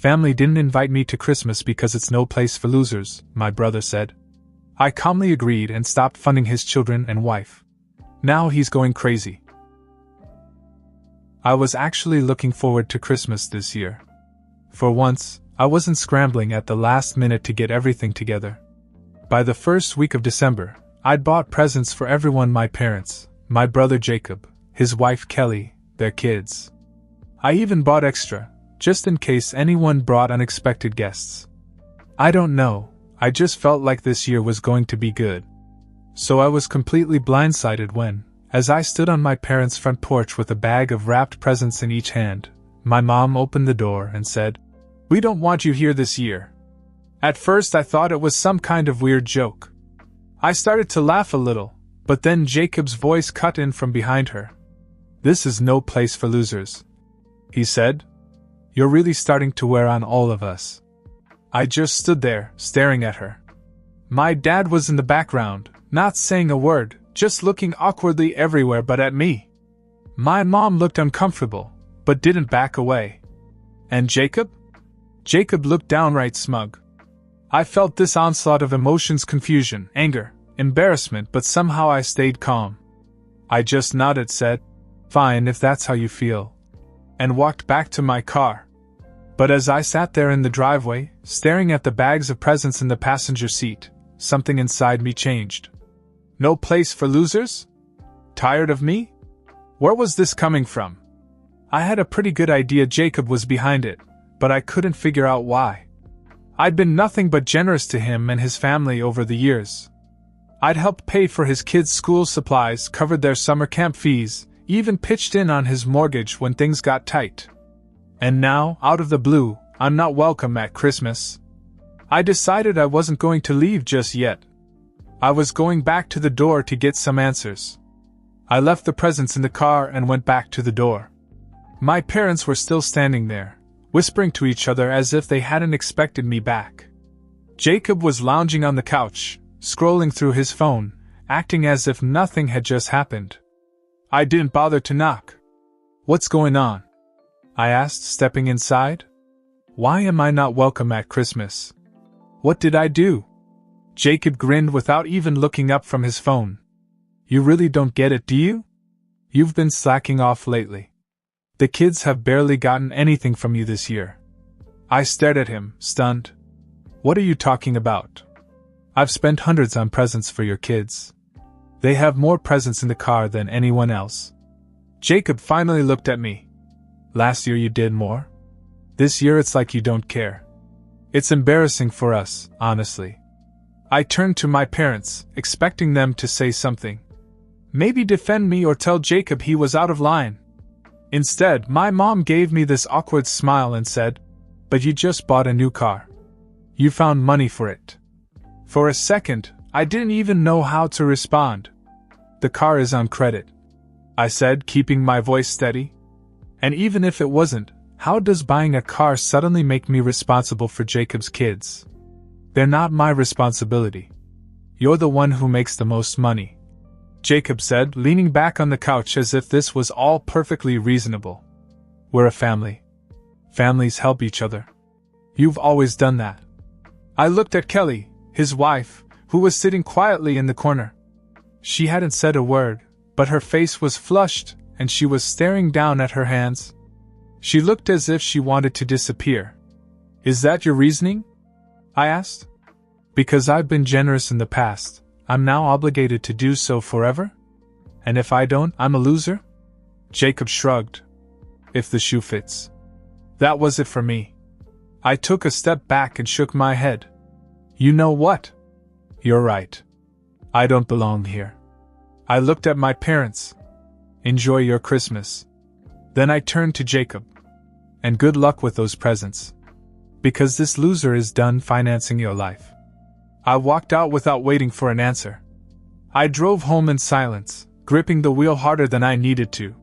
Family didn't invite me to Christmas because it's no place for losers, my brother said. I calmly agreed and stopped funding his children and wife. Now he's going crazy. I was actually looking forward to Christmas this year. For once, I wasn't scrambling at the last minute to get everything together. By the first week of December, I'd bought presents for everyone: my parents, my brother Jacob, his wife Qley, their kids. I even bought extra, just in case anyone brought unexpected guests. I don't know, I just felt like this year was going to be good. So I was completely blindsided when, as I stood on my parents' front porch with a bag of wrapped presents in each hand, my mom opened the door and said, "We don't want you here this year." At first I thought it was some kind of weird joke. I started to laugh a little, but then Jacob's voice cut in from behind her. "This is no place for losers," he said. "You're really starting to wear on all of us." I just stood there, staring at her. My dad was in the background, not saying a word, just looking awkwardly everywhere but at me. My mom looked uncomfortable, but didn't back away. And Jacob? Jacob looked downright smug. I felt this onslaught of emotions: confusion, anger, embarrassment, but somehow I stayed calm. I just nodded, said, "Fine if that's how you feel," and walked back to my car. But as I sat there in the driveway, staring at the bags of presents in the passenger seat, something inside me changed. No place for losers? Tired of me? Where was this coming from? I had a pretty good idea Jacob was behind it, but I couldn't figure out why. I'd been nothing but generous to him and his family over the years. I'd helped pay for his kids' school supplies, covered their summer camp fees, even pitched in on his mortgage when things got tight. And now, out of the blue, I'm not welcome at Christmas. I decided I wasn't going to leave just yet. I was going back to the door to get some answers. I left the presents in the car and went back to the door. My parents were still standing there, whispering to each other as if they hadn't expected me back. Jacob was lounging on the couch, scrolling through his phone, acting as if nothing had just happened. I didn't bother to knock. "What's going on?" I asked, stepping inside. "Why am I not welcome at Christmas? What did I do?" Jacob grinned without even looking up from his phone. "You really don't get it, do you? You've been slacking off lately. The kids have barely gotten anything from you this year." I stared at him, stunned. "What are you talking about? I've spent hundreds on presents for your kids. They have more presents in the car than anyone else." Jacob finally looked at me. "Last year you did more? This year it's like you don't care. It's embarrassing for us, honestly." I turned to my parents, expecting them to say something. Maybe defend me or tell Jacob he was out of line. Instead, my mom gave me this awkward smile and said, "But you just bought a new car. You found money for it." For a second, I didn't even know how to respond. "The car is on credit," I said, keeping my voice steady. "And even if it wasn't, how does buying a car suddenly make me responsible for Jacob's kids? They're not my responsibility. You're the one who makes the most money," Jacob said, leaning back on the couch as if this was all perfectly reasonable. "We're a family. Families help each other. You've always done that." I looked at Qley, his wife, who was sitting quietly in the corner. She hadn't said a word, but her face was flushed, and she was staring down at her hands. She looked as if she wanted to disappear. "Is that your reasoning?" I asked. "Because I've been generous in the past, I'm now obligated to do so forever? And if I don't, I'm a loser?" Jacob shrugged. "If the shoe fits." That was it for me. I took a step back and shook my head. "You know what? You're right. I don't belong here." I looked at my parents. "Enjoy your Christmas." Then I turned to Jacob. "And good luck with those presents. Because this loser is done financing your life." I walked out without waiting for an answer. I drove home in silence, gripping the wheel harder than I needed to.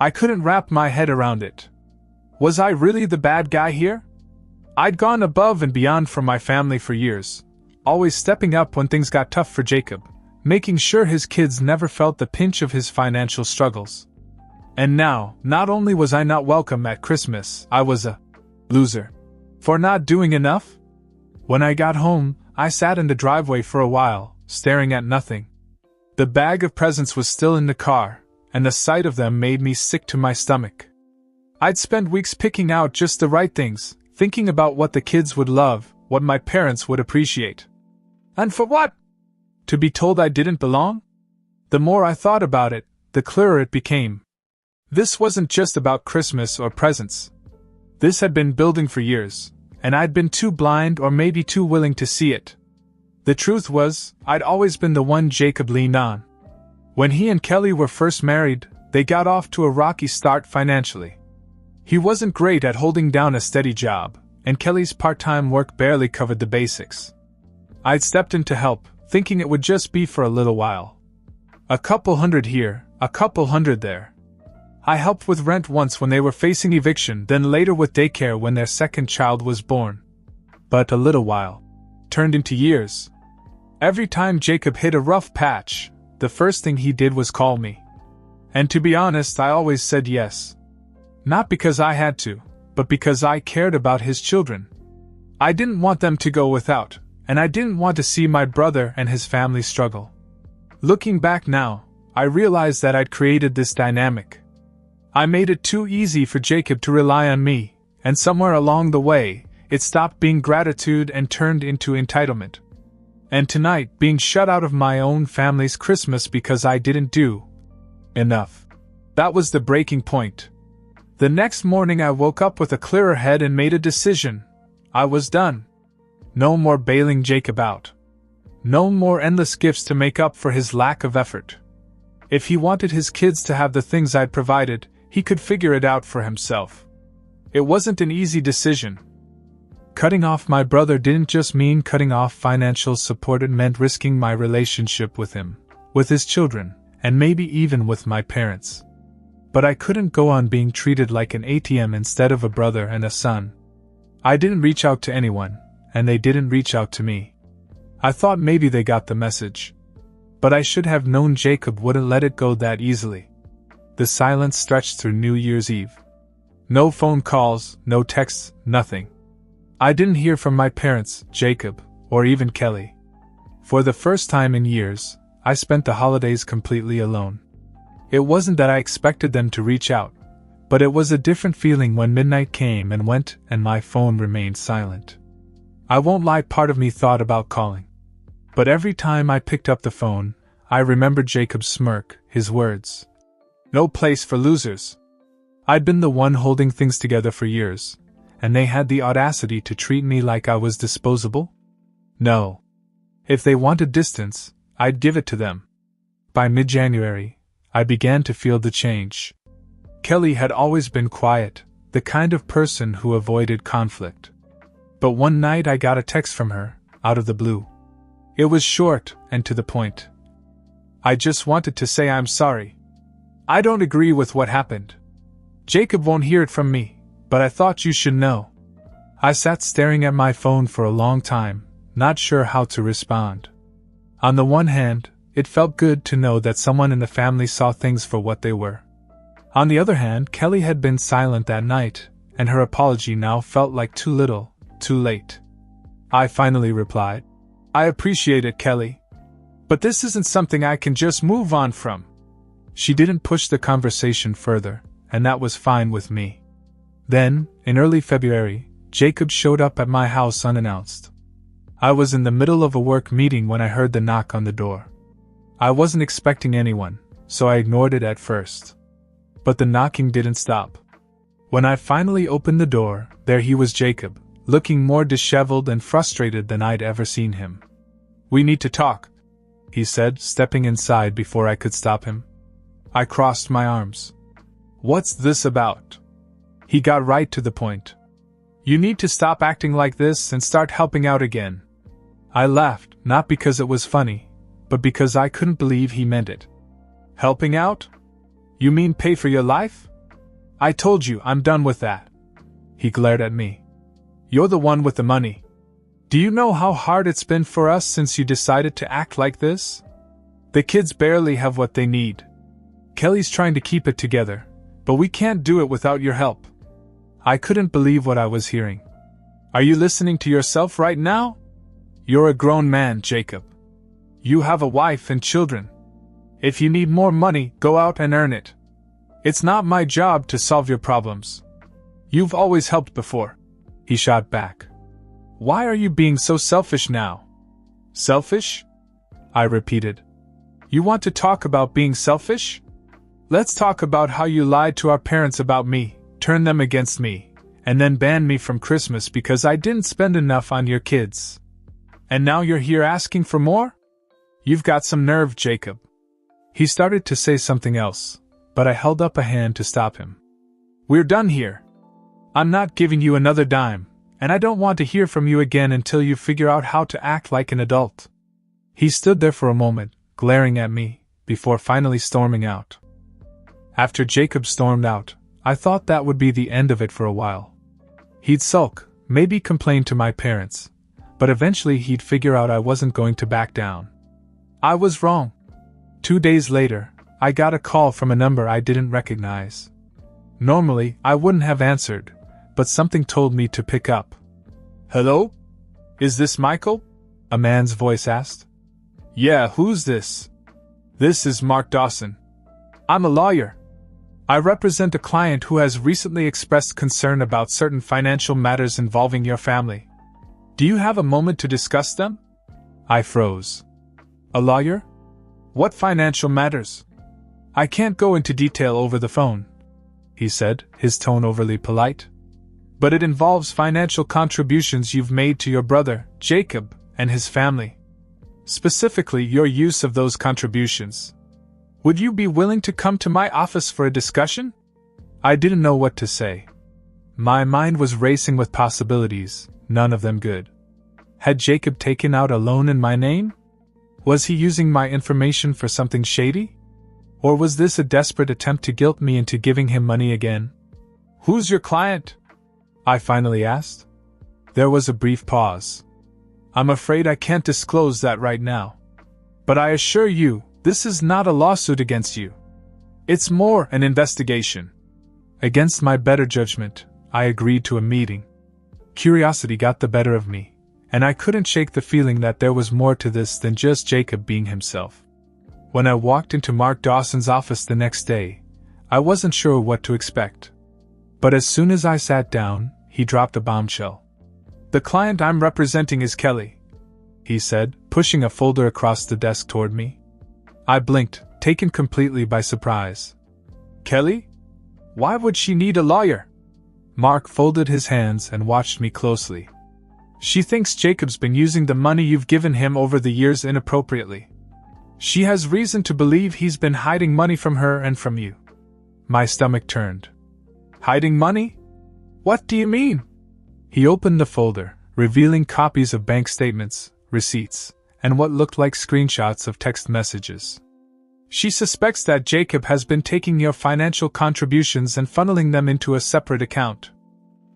I couldn't wrap my head around it. Was I really the bad guy here? I'd gone above and beyond for my family for years, always stepping up when things got tough for Jacob, making sure his kids never felt the pinch of his financial struggles. And now, not only was I not welcome at Christmas, I was a loser. For not doing enough? When I got home, I sat in the driveway for a while, staring at nothing. The bag of presents was still in the car, and the sight of them made me sick to my stomach. I'd spent weeks picking out just the right things, thinking about what the kids would love, what my parents would appreciate. And for what? To be told I didn't belong? The more I thought about it, the clearer it became. This wasn't just about Christmas or presents. This had been building for years, and I'd been too blind or maybe too willing to see it. The truth was, I'd always been the one Jacob leaned on. When he and Qley were first married, they got off to a rocky start financially. He wasn't great at holding down a steady job, and Qley's part-time work barely covered the basics. I'd stepped in to help, thinking it would just be for a little while. A couple hundred here, a couple hundred there. I helped with rent once when they were facing eviction, then later with daycare when their second child was born. But a little while turned into years. Every time Jacob hit a rough patch, the first thing he did was call me. And to be honest, I always said yes. Not because I had to, but because I cared about his children. I didn't want them to go without, and I didn't want to see my brother and his family struggle. Looking back now, I realized that I'd created this dynamic. I made it too easy for Jacob to rely on me, and somewhere along the way, it stopped being gratitude and turned into entitlement. And tonight, being shut out of my own family's Christmas because I didn't do enough. That was the breaking point. The next morning I woke up with a clearer head and made a decision. I was done. No more bailing Jacob out. No more endless gifts to make up for his lack of effort. If he wanted his kids to have the things I'd provided, he could figure it out for himself. It wasn't an easy decision. Cutting off my brother didn't just mean cutting off financial support, it meant risking my relationship with him, with his children, and maybe even with my parents. But I couldn't go on being treated like an ATM instead of a brother and a son. I didn't reach out to anyone, and they didn't reach out to me. I thought maybe they got the message. But I should have known Jacob wouldn't let it go that easily. The silence stretched through New Year's Eve. No phone calls, no texts, nothing. I didn't hear from my parents, Jacob, or even Qley. For the first time in years, I spent the holidays completely alone. It wasn't that I expected them to reach out, but it was a different feeling when midnight came and went and my phone remained silent. I won't lie, part of me thought about calling. But every time I picked up the phone, I remembered Jacob's smirk, his words. No place for losers. I'd been the one holding things together for years, and they had the audacity to treat me like I was disposable? No. If they wanted distance, I'd give it to them. By mid-January, I began to feel the change. Qley had always been quiet, the kind of person who avoided conflict. But one night I got a text from her, out of the blue. It was short and to the point. I just wanted to say I'm sorry. I don't agree with what happened. Jacob won't hear it from me, but I thought you should know. I sat staring at my phone for a long time, not sure how to respond. On the one hand, it felt good to know that someone in the family saw things for what they were. On the other hand, Qley had been silent that night, and her apology now felt like too little, too late. I finally replied, I appreciate it, Qley. But this isn't something I can just move on from. She didn't push the conversation further, and that was fine with me. Then, in early February, Jacob showed up at my house unannounced. I was in the middle of a work meeting when I heard the knock on the door. I wasn't expecting anyone, so I ignored it at first. But the knocking didn't stop. When I finally opened the door, there he was, Jacob, looking more disheveled and frustrated than I'd ever seen him. We need to talk, he said, stepping inside before I could stop him. I crossed my arms. What's this about? He got right to the point. You need to stop acting like this and start helping out again. I laughed, not because it was funny, but because I couldn't believe he meant it. Helping out? You mean pay for your life? I told you I'm done with that. He glared at me. You're the one with the money. Do you know how hard it's been for us since you decided to act like this? The kids barely have what they need. Qley's trying to keep it together, but we can't do it without your help. I couldn't believe what I was hearing. Are you listening to yourself right now? You're a grown man, Jacob. You have a wife and children. If you need more money, go out and earn it. It's not my job to solve your problems. You've always helped before. He shot back. Why are you being so selfish now? Selfish? I repeated. You want to talk about being selfish? Let's talk about how you lied to our parents about me, turned them against me, and then banned me from Christmas because I didn't spend enough on your kids. And now you're here asking for more? You've got some nerve, Jacob. He started to say something else, but I held up a hand to stop him. We're done here. I'm not giving you another dime, and I don't want to hear from you again until you figure out how to act like an adult. He stood there for a moment, glaring at me, before finally storming out. After Jacob stormed out, I thought that would be the end of it for a while. He'd sulk, maybe complain to my parents, but eventually he'd figure out I wasn't going to back down. I was wrong. 2 days later, I got a call from a number I didn't recognize. Normally, I wouldn't have answered, but something told me to pick up. Hello? Is this Michael? A man's voice asked. Yeah, who's this? This is Mark Dawson. I'm a lawyer. I represent a client who has recently expressed concern about certain financial matters involving your family. Do you have a moment to discuss them? I froze. A lawyer? What financial matters? I can't go into detail over the phone, he said, his tone overly polite. But it involves financial contributions you've made to your brother, Jacob, and his family. Specifically, your use of those contributions. Would you be willing to come to my office for a discussion? I didn't know what to say. My mind was racing with possibilities, none of them good. Had Jacob taken out a loan in my name? Was he using my information for something shady? Or was this a desperate attempt to guilt me into giving him money again? Who's your client? I finally asked. There was a brief pause. I'm afraid I can't disclose that right now. But I assure you, this is not a lawsuit against you. It's more an investigation. Against my better judgment, I agreed to a meeting. Curiosity got the better of me, and I couldn't shake the feeling that there was more to this than just Jacob being himself. When I walked into Mark Dawson's office the next day, I wasn't sure what to expect. But as soon as I sat down, he dropped a bombshell. The client I'm representing is Qley, he said, pushing a folder across the desk toward me. I blinked, taken completely by surprise. Qley? Why would she need a lawyer? Mark folded his hands and watched me closely. She thinks Jacob's been using the money you've given him over the years inappropriately. She has reason to believe he's been hiding money from her and from you. My stomach turned. Hiding money? What do you mean? He opened the folder, revealing copies of bank statements, receipts, and what looked like screenshots of text messages. She suspects that Jacob has been taking your financial contributions and funneling them into a separate account.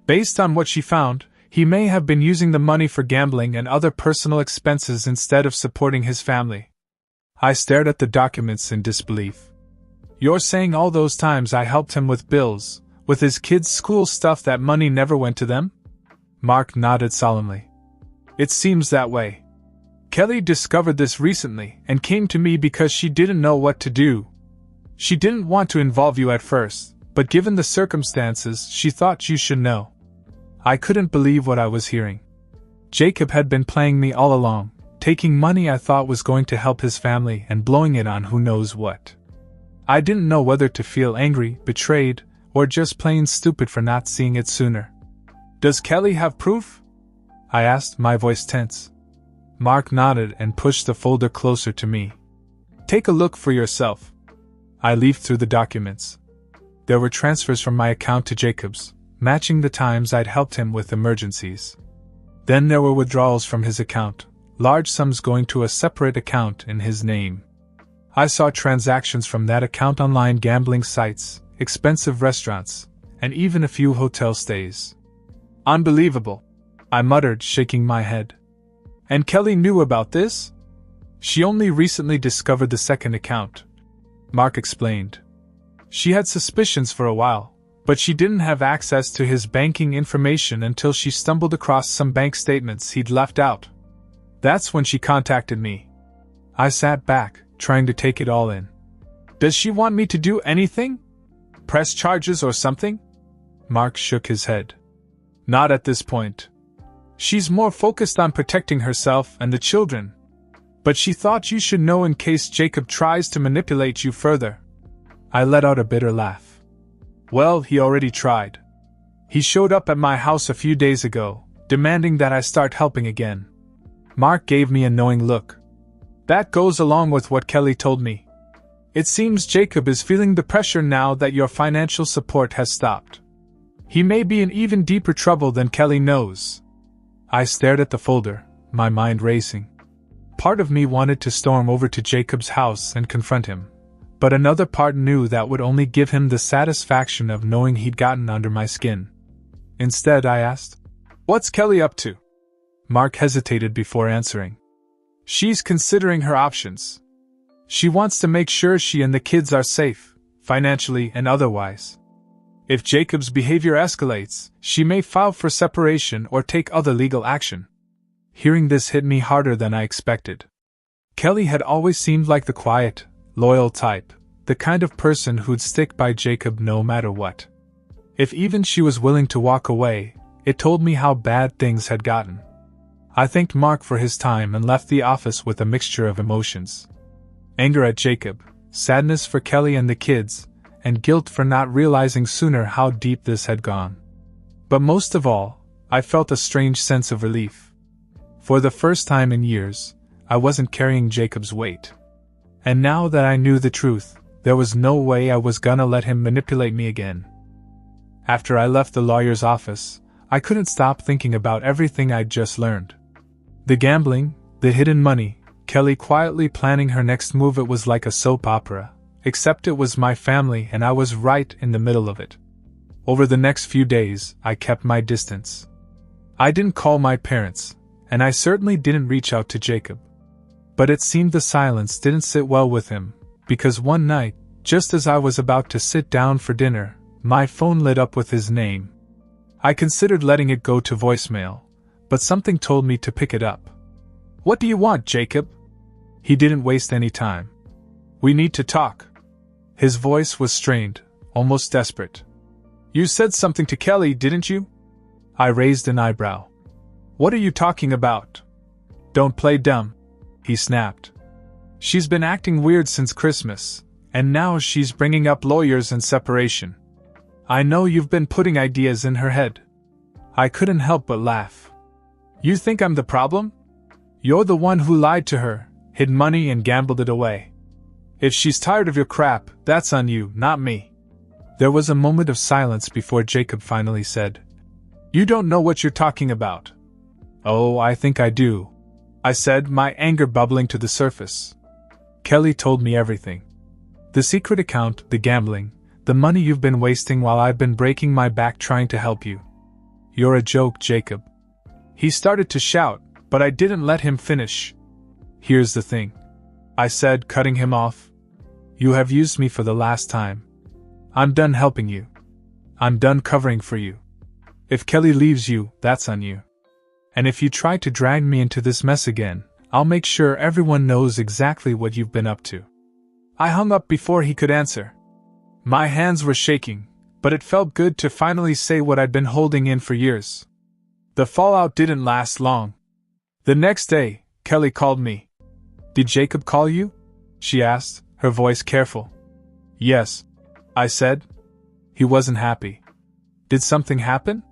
Based on what she found, he may have been using the money for gambling and other personal expenses instead of supporting his family. I stared at the documents in disbelief. You're saying all those times I helped him with bills, with his kids' school stuff, that money never went to them? Mark nodded solemnly. It seems that way. Qley discovered this recently and came to me because she didn't know what to do. She didn't want to involve you at first, but given the circumstances, she thought you should know. I couldn't believe what I was hearing. Jacob had been playing me all along, taking money I thought was going to help his family and blowing it on who knows what. I didn't know whether to feel angry, betrayed, or just plain stupid for not seeing it sooner. Does Qley have proof? I asked, my voice tense. Mark nodded and pushed the folder closer to me. Take a look for yourself. I leafed through the documents. There were transfers from my account to Jacob's, matching the times I'd helped him with emergencies. Then there were withdrawals from his account, large sums going to a separate account in his name. I saw transactions from that account online gambling sites, expensive restaurants, and even a few hotel stays. Unbelievable, I muttered, shaking my head. And Qley knew about this? She only recently discovered the second account, Mark explained. She had suspicions for a while, But she didn't have access to his banking information until she stumbled across some bank statements he'd left out. That's when she contacted me. I sat back, trying to take it all in. Does she want me to do anything? Press charges or something? Mark shook his head. Not at this point. She's more focused on protecting herself and the children. But she thought you should know in case Jacob tries to manipulate you further. I let out a bitter laugh. Well, he already tried. He showed up at my house a few days ago, demanding that I start helping again. Mark gave me a knowing look. That goes along with what Qley told me. It seems Jacob is feeling the pressure now that your financial support has stopped. He may be in even deeper trouble than Qley knows. I stared at the folder, my mind racing. Part of me wanted to storm over to Jacob's house and confront him, but another part knew that would only give him the satisfaction of knowing he'd gotten under my skin. Instead, I asked, "What's Qley up to?" Mark hesitated before answering. She's considering her options. She wants to make sure she and the kids are safe, financially and otherwise. If Jacob's behavior escalates, she may file for separation or take other legal action. Hearing this hit me harder than I expected. Qley had always seemed like the quiet, loyal type, the kind of person who'd stick by Jacob no matter what. If even she was willing to walk away, it told me how bad things had gotten. I thanked Mark for his time and left the office with a mixture of emotions. Anger at Jacob, sadness for Qley and the kids, and guilt for not realizing sooner how deep this had gone. But most of all, I felt a strange sense of relief. For the first time in years, I wasn't carrying Jacob's weight. And now that I knew the truth, there was no way I was gonna let him manipulate me again. After I left the lawyer's office, I couldn't stop thinking about everything I'd just learned. The gambling, the hidden money, Qley quietly planning her next move. It was like a soap opera, except it was my family and I was right in the middle of it. Over the next few days, I kept my distance. I didn't call my parents, and I certainly didn't reach out to Jacob. But it seemed the silence didn't sit well with him, because one night, just as I was about to sit down for dinner, my phone lit up with his name. I considered letting it go to voicemail, but something told me to pick it up. "What do you want, Jacob?" He didn't waste any time. "We need to talk." His voice was strained, almost desperate. "You said something to Qley, didn't you?" I raised an eyebrow. "What are you talking about?" "Don't play dumb," he snapped. "She's been acting weird since Christmas, and now she's bringing up lawyers and separation. I know you've been putting ideas in her head." I couldn't help but laugh. "You think I'm the problem? You're the one who lied to her, hid money and gambled it away. If she's tired of your crap, that's on you, not me." There was a moment of silence before Jacob finally said, "You don't know what you're talking about." "Oh, I think I do," I said, my anger bubbling to the surface. "Qley told me everything. The secret account, the gambling, the money you've been wasting while I've been breaking my back trying to help you. You're a joke, Jacob." He started to shout, but I didn't let him finish. "Here's the thing," I said, cutting him off. "You have used me for the last time. I'm done helping you. I'm done covering for you. If Qley leaves you, that's on you. And if you try to drag me into this mess again, I'll make sure everyone knows exactly what you've been up to." I hung up before he could answer. My hands were shaking, but it felt good to finally say what I'd been holding in for years. The fallout didn't last long. The next day, Qley called me. "Did Jacob call you?" she asked, her voice careful. "Yes," I said. "He wasn't happy." "Did something happen?"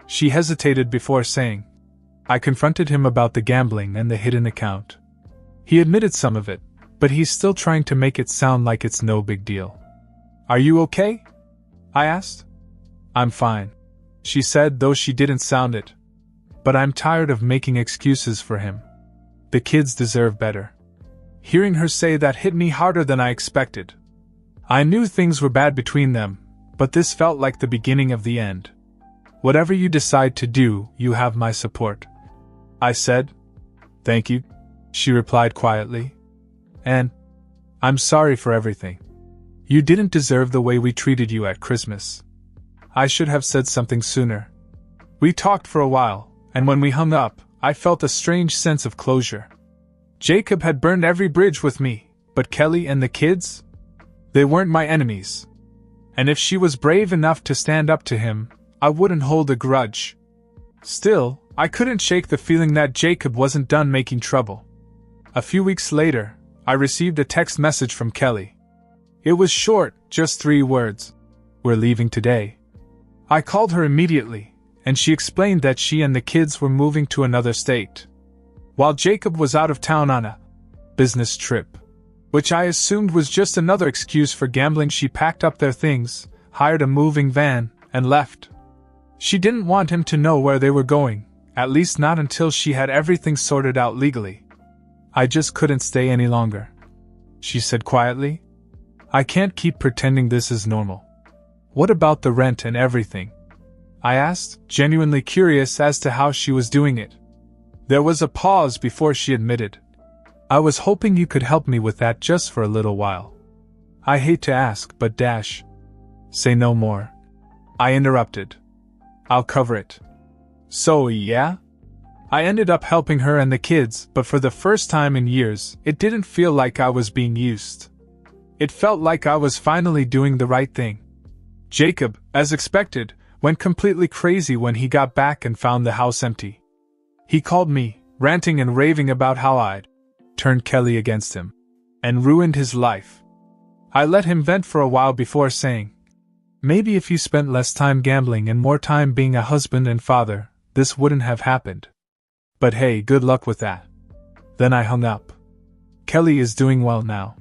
She hesitated before saying. I confronted him about the gambling and the hidden account. He admitted some of it, but he's still trying to make it sound like it's no big deal. "Are you okay?" I asked. "I'm fine," she said, though she didn't sound it. "But I'm tired of making excuses for him. The kids deserve better." Hearing her say that hit me harder than I expected. I knew things were bad between them, but this felt like the beginning of the end. "Whatever you decide to do, you have my support," I said. "Thank you," she replied quietly. "And I'm sorry for everything. You didn't deserve the way we treated you at Christmas." I should have said something sooner. We talked for a while, and when we hung up, I felt a strange sense of closure. Jacob had burned every bridge with me, but Qley and the kids? They weren't my enemies. And if she was brave enough to stand up to him, I wouldn't hold a grudge. Still, I couldn't shake the feeling that Jacob wasn't done making trouble. A few weeks later, I received a text message from Qley. It was short, just 3 words. "We're leaving today." I called her immediately, and she explained that she and the kids were moving to another state, while Jacob was out of town on a business trip, which I assumed was just another excuse for gambling. She packed up their things, hired a moving van, and left. She didn't want him to know where they were going, at least not until she had everything sorted out legally. "I just couldn't stay any longer," she said quietly. "I can't keep pretending this is normal." "What about the rent and everything?" I asked, genuinely curious as to how she was doing it. There was a pause before she admitted. "I was hoping you could help me with that just for a little while." "I hate to ask, but dash." "Say no more," I interrupted. "I'll cover it." "So, yeah?" I ended up helping her and the kids, but for the first time in years, it didn't feel like I was being used. It felt like I was finally doing the right thing. Jacob, as expected, went completely crazy when he got back and found the house empty. He called me, ranting and raving about how I'd turned Qley against him and ruined his life. I let him vent for a while before saying, "Maybe if you spent less time gambling and more time being a husband and father, this wouldn't have happened. But hey, good luck with that." Then I hung up. Qley is doing well now.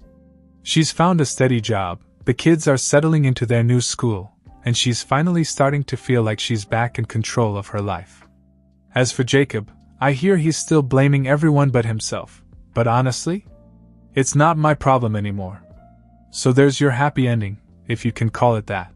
She's found a steady job, the kids are settling into their new school, and she's finally starting to feel like she's back in control of her life. As for Jacob, I hear he's still blaming everyone but himself, but honestly, it's not my problem anymore. So there's your happy ending, if you can call it that.